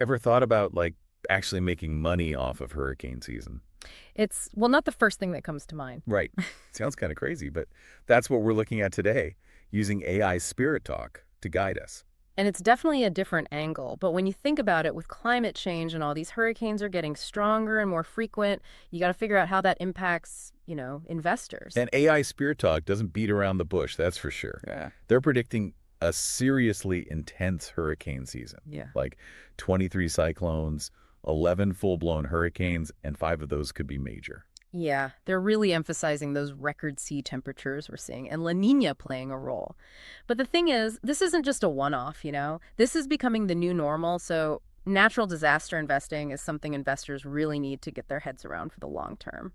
Ever thought about, like, actually making money off of hurricane season? It's, well, not the first thing that comes to mind. Right. Sounds kind of crazy, but that's what we're looking at today, using AI Spirit Talk to guide us. And it's definitely a different angle. But when you think about it, with climate change and all these hurricanes are getting stronger and more frequent, you got to figure out how that impacts, investors. And AI Spirit Talk doesn't beat around the bush, that's for sure. Yeah. They're predicting a seriously intense hurricane season, Yeah. like 23 cyclones, 11 full-blown hurricanes, and 5 of those could be major. Yeah, they're really emphasizing those record sea temperatures we're seeing and La Nina playing a role. But the thing is, this isn't just a one-off. This is becoming the new normal, so natural disaster investing is something investors really need to get their heads around for the long term.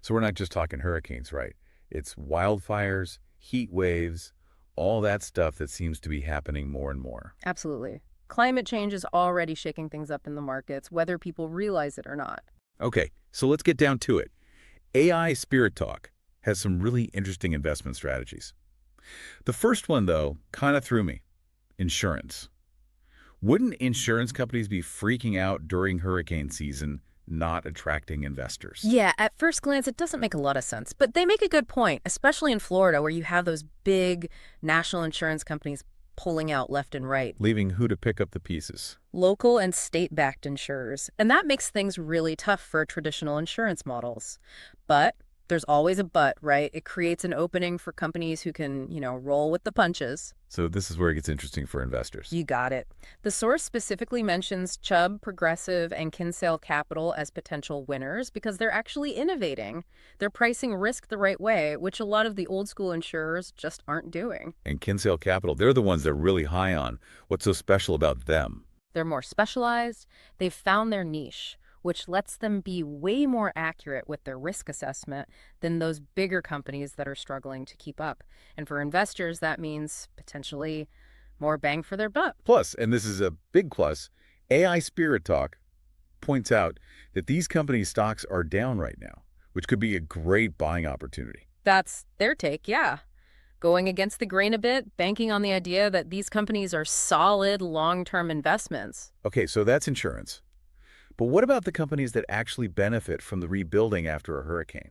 So we're not just talking hurricanes, right? It's wildfires, heat waves, all that stuff that seems to be happening more and more. Absolutely. Climate change is already shaking things up in the markets, whether people realize it or not. Okay, so let's get down to it. AI Spirit Talk has some really interesting investment strategies. The first one, though, kind of threw me. Insurance. Wouldn't insurance companies be freaking out during hurricane season, not attracting investors? Yeah, at first glance, it doesn't make a lot of sense, but they make a good point, especially in Florida, where you have those big national insurance companies pulling out left and right. Leaving who to pick up the pieces? Local and state-backed insurers. And that makes things really tough for traditional insurance models. But there's always a but, right? It creates an opening for companies who can, roll with the punches. So this is where it gets interesting for investors. You got it. The source specifically mentions Chubb, Progressive, and Kinsale Capital as potential winners because they're actually innovating. They're pricing risk the right way, which a lot of the old school insurers just aren't doing. And Kinsale Capital, they're the ones they're really high on. What's so special about them? They're more specialized. They've found their niche, which lets them be way more accurate with their risk assessment than those bigger companies that are struggling to keep up. And for investors, that means potentially more bang for their buck. Plus, and this is a big plus, AI Spirit Talk points out that these companies' stocks are down right now, which could be a great buying opportunity. That's their take, yeah. Going against the grain a bit, banking on the idea that these companies are solid long-term investments. Okay, so that's insurance. But what about the companies that actually benefit from the rebuilding after a hurricane?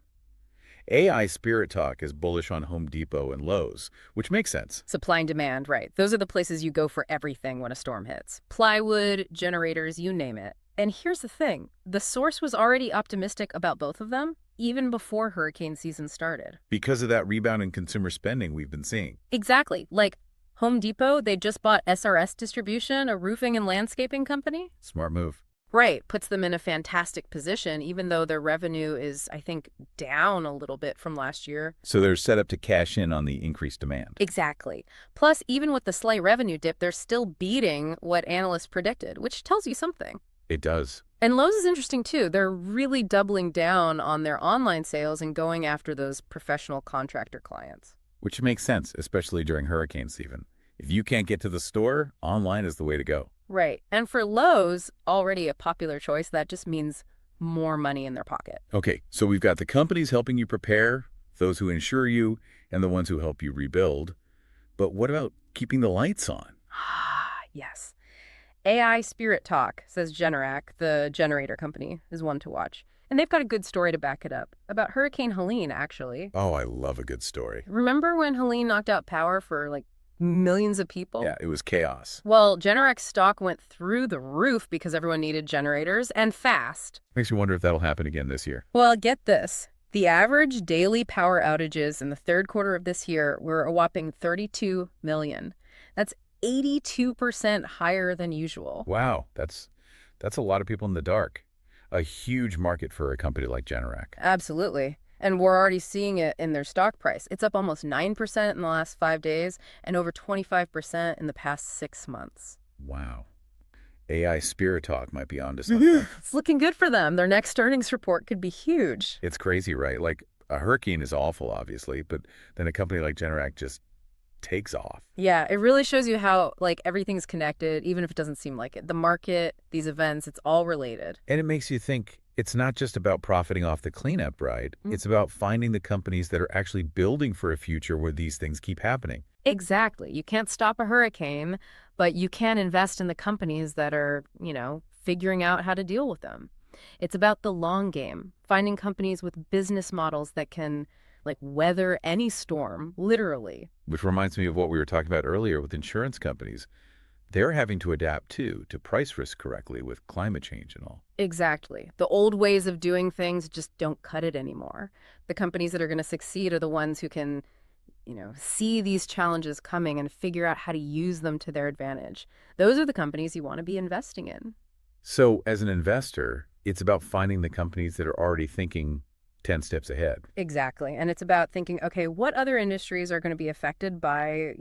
AI Spirit Talk is bullish on Home Depot and Lowe's, which makes sense. Supply and demand, right. Those are the places you go for everything when a storm hits. Plywood, generators, you name it. And here's the thing. The source was already optimistic about both of them, even before hurricane season started. Because of that rebound in consumer spending we've been seeing. Exactly. Like Home Depot, they just bought SRS Distribution, a roofing and landscaping company. Smart move. Right. Puts them in a fantastic position, even though their revenue is, I think, down a little bit from last year. So they're set up to cash in on the increased demand. Exactly. Plus, even with the slight revenue dip, they're still beating what analysts predicted, which tells you something. It does. And Lowe's is interesting, too. They're really doubling down on their online sales and going after those professional contractor clients. Which makes sense, especially during hurricane season. If you can't get to the store, online is the way to go. Right. And for Lowe's, already a popular choice, that just means more money in their pocket. Okay, so we've got the companies helping you prepare, those who insure you, and the ones who help you rebuild. But what about keeping the lights on? Ah, yes. AI Spirit Talk, says Generac, the generator company, is one to watch. And they've got a good story to back it up. About Hurricane Helene, actually. Oh, I love a good story. Remember when Helene knocked out power for, millions of people? Yeah, it was chaos. Well, Generac's stock went through the roof because everyone needed generators, and fast. Makes you wonder if that'll happen again this year. Well, get this. The average daily power outages in the third quarter of this year were a whopping 32 million. That's 82% higher than usual. Wow, that's a lot of people in the dark. A huge market for a company like Generac. Absolutely. And we're already seeing it in their stock price. It's up almost 9% in the last 5 days and over 25% in the past 6 months. Wow. AI Spirit Talk might be onto something. It's looking good for them. Their next earnings report could be huge. It's crazy, right? Like, a hurricane is awful, obviously, but then a company like Generac just takes off. Yeah, it really shows you how, everything's connected, even if it doesn't seem like it. The market, these events, it's all related. And it makes you think it's not just about profiting off the cleanup, right? It's about finding the companies that are actually building for a future where these things keep happening. Exactly. You can't stop a hurricane, but you can invest in the companies that are, figuring out how to deal with them. It's about the long game, finding companies with business models that can, like, weather any storm, literally. Which reminds me of what we were talking about earlier with insurance companies. They're having to adapt, too, to price risk correctly with climate change and all. Exactly. The old ways of doing things just don't cut it anymore. The companies that are going to succeed are the ones who can, see these challenges coming and figure out how to use them to their advantage. Those are the companies you want to be investing in. So as an investor, it's about finding the companies that are already thinking 10 steps ahead. Exactly. And it's about thinking, okay, what other industries are going to be affected by,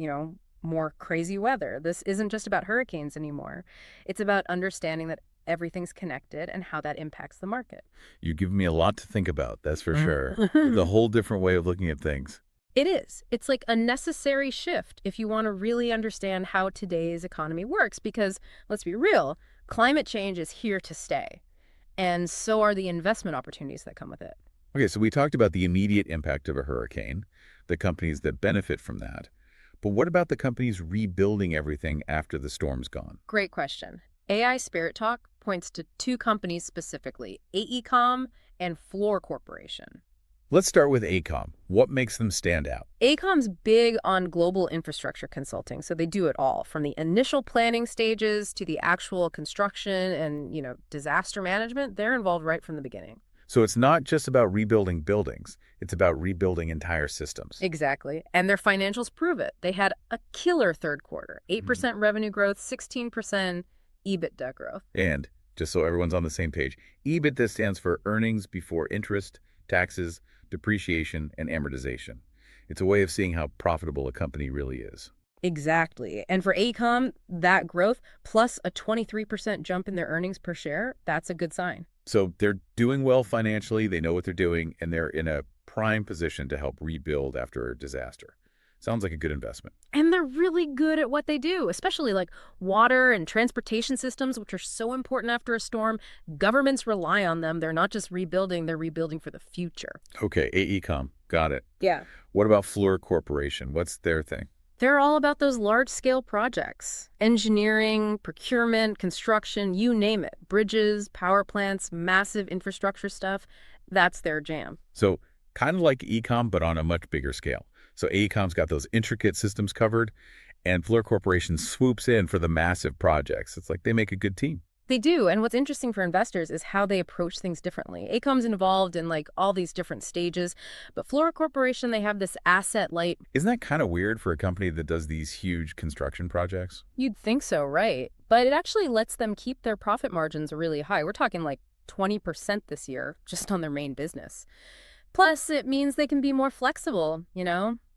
more crazy weather? This isn't just about hurricanes anymore. It's about understanding that everything's connected and how that impacts the market. You give me a lot to think about, that's for sure. It's a whole different way of looking at things. It is. It's like a necessary shift if you want to really understand how today's economy works, because let's be real, climate change is here to stay. And so are the investment opportunities that come with it. Okay, so we talked about the immediate impact of a hurricane, the companies that benefit from that. But what about the companies rebuilding everything after the storm's gone? Great question. AI Spirit Talk points to two companies specifically, AECOM and Fluor Corporation. Let's start with AECOM. What makes them stand out? AECOM's big on global infrastructure consulting, so they do it all, from the initial planning stages to the actual construction and, disaster management. They're involved right from the beginning. So it's not just about rebuilding buildings. It's about rebuilding entire systems. Exactly. And their financials prove it. They had a killer third quarter, 8% revenue growth, 16% EBITDA growth. And, just so everyone's on the same page, EBITDA stands for earnings before interest, taxes, depreciation, and amortization. It's a way of seeing how profitable a company really is. Exactly. And for AECOM, that growth plus a 23% jump in their earnings per share, that's a good sign. So they're doing well financially, they know what they're doing, and they're in a prime position to help rebuild after a disaster. Sounds like a good investment. And they're really good at what they do, especially like water and transportation systems, which are so important after a storm. Governments rely on them. They're not just rebuilding, they're rebuilding for the future. Okay, AECOM, got it. Yeah. What about Fluor Corporation? What's their thing? They're all about those large-scale projects. Engineering, procurement, construction, you name it. Bridges, power plants, massive infrastructure stuff. That's their jam. So kind of like AECOM, but on a much bigger scale. So AECOM's got those intricate systems covered, and Fluor Corporation swoops in for the massive projects. It's like they make a good team. They do, and what's interesting for investors is how they approach things differently. AECOM's involved in all these different stages, but Fluor Corporation, they have this asset-light. Isn't that kind of weird for a company that does these huge construction projects? You'd think so, right? But it actually lets them keep their profit margins really high. We're talking 20% this year, just on their main business. Plus, it means they can be more flexible,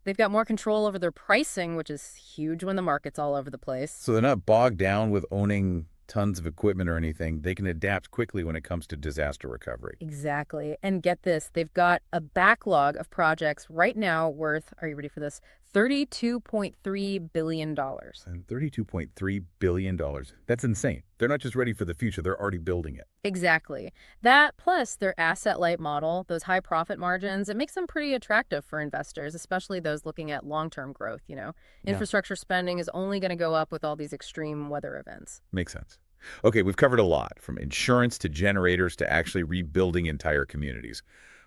They've got more control over their pricing, which is huge when the market's all over the place. So they're not bogged down with owning tons of equipment or anything. They can adapt quickly when it comes to disaster recovery. Exactly. And get this, they've got a backlog of projects right now worth, are you ready for this, $32.3 billion. And $32.3 billion. That's insane. They're not just ready for the future, they're already building it. Exactly. That plus their asset-light model, those high profit margins, it makes them pretty attractive for investors, especially those looking at long-term growth, Infrastructure spending is only going to go up with all these extreme weather events. Makes sense. Okay, we've covered a lot, from insurance to generators to actually rebuilding entire communities.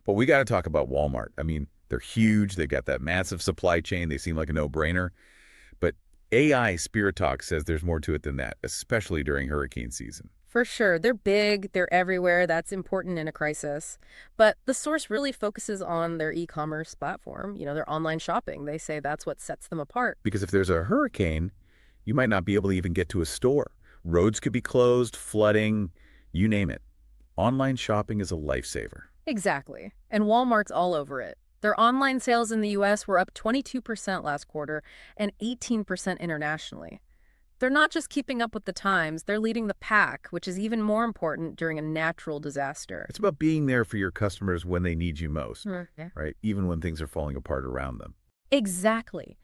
But we got to talk about Walmart. I mean, they're huge. They've got that massive supply chain. They seem like a no-brainer. But AI Spirit Talk says there's more to it than that, especially during hurricane season. For sure. They're big. They're everywhere. That's important in a crisis. But the source really focuses on their e-commerce platform, their online shopping. They say that's what sets them apart. Because if there's a hurricane, you might not be able to even get to a store. Roads could be closed, flooding, you name it. Online shopping is a lifesaver. Exactly. And Walmart's all over it. Their online sales in the U.S. were up 22% last quarter and 18% internationally. They're not just keeping up with the times, they're leading the pack, which is even more important during a natural disaster. It's about being there for your customers when they need you most, Yeah. right? Even when things are falling apart around them. Exactly.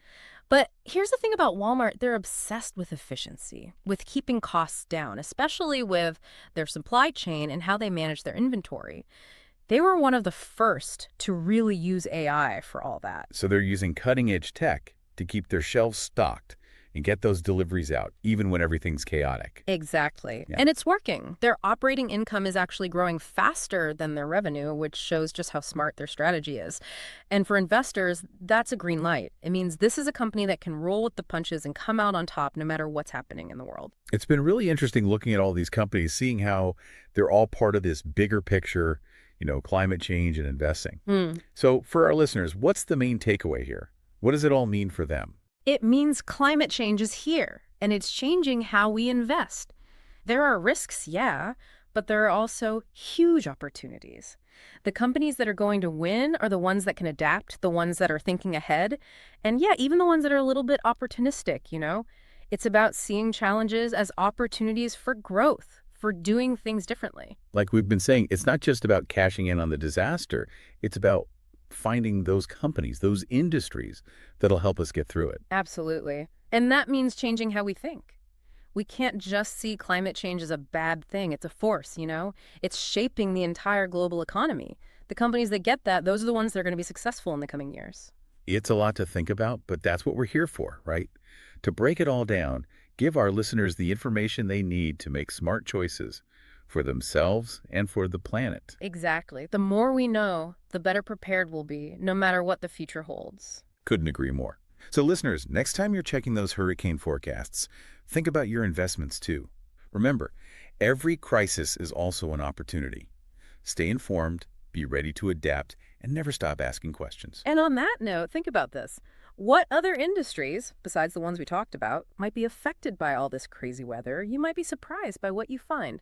But here's the thing about Walmart, they're obsessed with efficiency, with keeping costs down, especially with their supply chain and how they manage their inventory. They were one of the first to really use AI for all that. So they're using cutting-edge tech to keep their shelves stocked and get those deliveries out, even when everything's chaotic. Exactly. Yeah. And it's working. Their operating income is actually growing faster than their revenue, which shows just how smart their strategy is. And for investors, that's a green light. It means this is a company that can roll with the punches and come out on top no matter what's happening in the world. It's been really interesting looking at all these companies, seeing how they're all part of this bigger picture, climate change and investing. So for our listeners, what's the main takeaway here? What does it all mean for them? It means climate change is here, and it's changing how we invest. There are risks, yeah, but there are also huge opportunities. The companies that are going to win are the ones that can adapt, the ones that are thinking ahead, and yeah, even the ones that are a little bit opportunistic. It's about seeing challenges as opportunities for growth, for doing things differently. Like we've been saying, it's not just about cashing in on the disaster. It's about finding those companies, those industries that'll help us get through it. Absolutely. And that means changing how we think. We can't just see climate change as a bad thing. It's a force. It's shaping the entire global economy. The companies that get that, those are the ones that are going to be successful in the coming years. It's a lot to think about, but that's what we're here for, right? To break it all down, give our listeners the information they need to make smart choices for themselves and for the planet. Exactly. The more we know, the better prepared we'll be, no matter what the future holds. Couldn't agree more. So listeners, next time you're checking those hurricane forecasts, think about your investments too. Remember, every crisis is also an opportunity. Stay informed, be ready to adapt, and never stop asking questions. And on that note, think about this. What other industries, besides the ones we talked about, might be affected by all this crazy weather? You might be surprised by what you find.